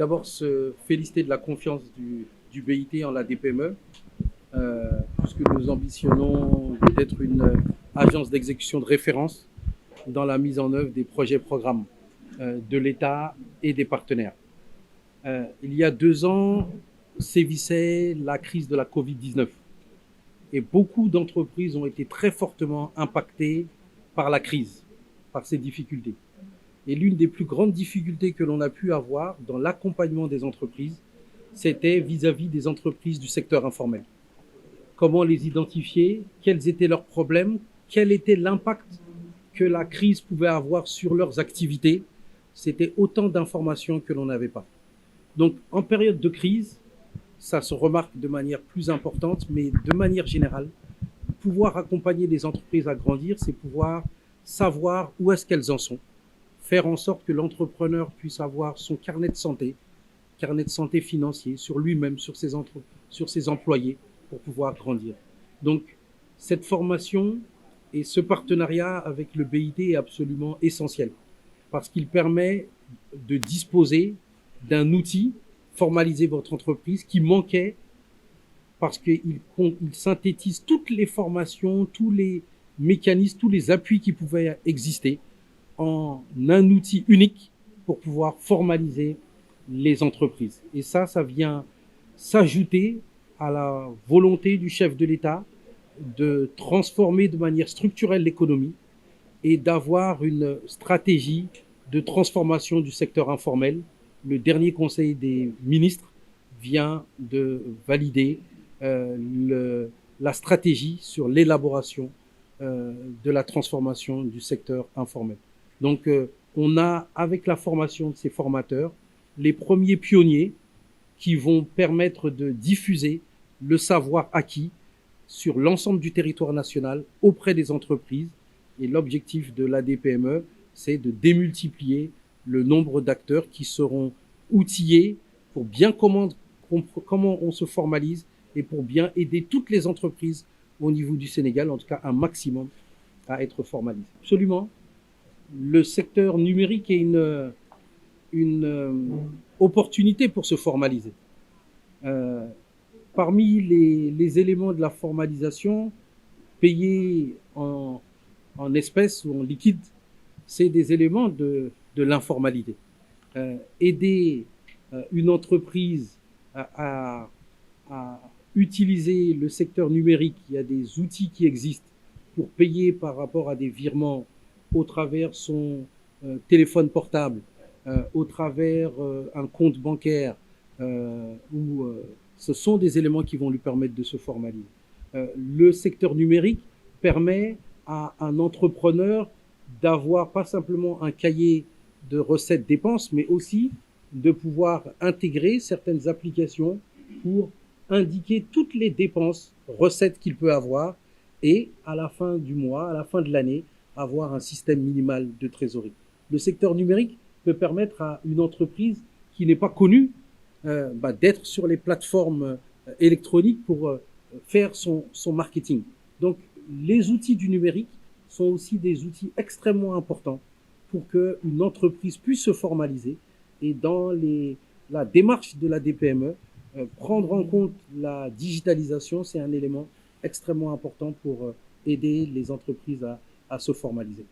d'abord se féliciter de la confiance du BIT en la DPME, puisque nous ambitionnons d'être une agence d'exécution de référence dans la mise en œuvre des projets programmes de l'État et des partenaires. Il y a 2 ans, sévissait la crise de la Covid-19 et beaucoup d'entreprises ont été très fortement impactées par la crise, par ces difficultés. Et l'une des plus grandes difficultés que l'on a pu avoir dans l'accompagnement des entreprises, c'était vis-à-vis des entreprises du secteur informel. Comment les identifier? Quels étaient leurs problèmes? Quel était l'impact que la crise pouvait avoir sur leurs activités? C'était autant d'informations que l'on n'avait pas. Donc, en période de crise, ça se remarque de manière plus importante, mais de manière générale, pouvoir accompagner les entreprises à grandir, c'est pouvoir savoir où est-ce qu'elles en sont, faire en sorte que l'entrepreneur puisse avoir son carnet de santé financier sur lui-même, sur ses employés, pour pouvoir grandir. Donc, cette formation et ce partenariat avec le BIT est absolument essentiel, parce qu'il permet de disposer d'un outil, formaliser votre entreprise, qui manquait, parce qu'il synthétise toutes les formations, tous les mécanismes, tous les appuis qui pouvaient exister en un outil unique pour pouvoir formaliser les entreprises. Et ça vient s'ajouter à la volonté du chef de l'État de transformer de manière structurelle l'économie et d'avoir une stratégie de transformation du secteur informel. Le dernier Conseil des ministres vient de valider la stratégie sur l'élaboration de la transformation du secteur informel. Donc, on a, avec la formation de ces formateurs, les premiers pionniers qui vont permettre de diffuser le savoir acquis sur l'ensemble du territoire national auprès des entreprises. Et l'objectif de l'ADPME, c'est de démultiplier le nombre d'acteurs qui seront outillés pour bien comment on se formalise et pour bien aider toutes les entreprises au niveau du Sénégal, en tout cas un maximum, à être formalisées. Absolument. Le secteur numérique est une opportunité pour se formaliser. Parmi les éléments de la formalisation, payer en espèces ou en liquide, c'est des éléments de l'informalité. Aider une entreprise à utiliser le secteur numérique, il y a des outils qui existent pour payer par rapport à des virements au travers son téléphone portable, au travers un compte bancaire, ce sont des éléments qui vont lui permettre de se formaliser. Le secteur numérique permet à un entrepreneur d'avoir pas simplement un cahier de recettes dépenses, mais aussi de pouvoir intégrer certaines applications pour indiquer toutes les dépenses, recettes qu'il peut avoir, et à la fin du mois, à la fin de l'année, avoir un système minimal de trésorerie. Le secteur numérique peut permettre à une entreprise qui n'est pas connue d'être sur les plateformes électroniques pour faire son marketing. Donc, les outils du numérique sont aussi des outils extrêmement importants pour qu'une entreprise puisse se formaliser. Et dans la démarche de la DPME, prendre en compte la digitalisation, c'est un élément extrêmement important pour aider les entreprises à se formaliser.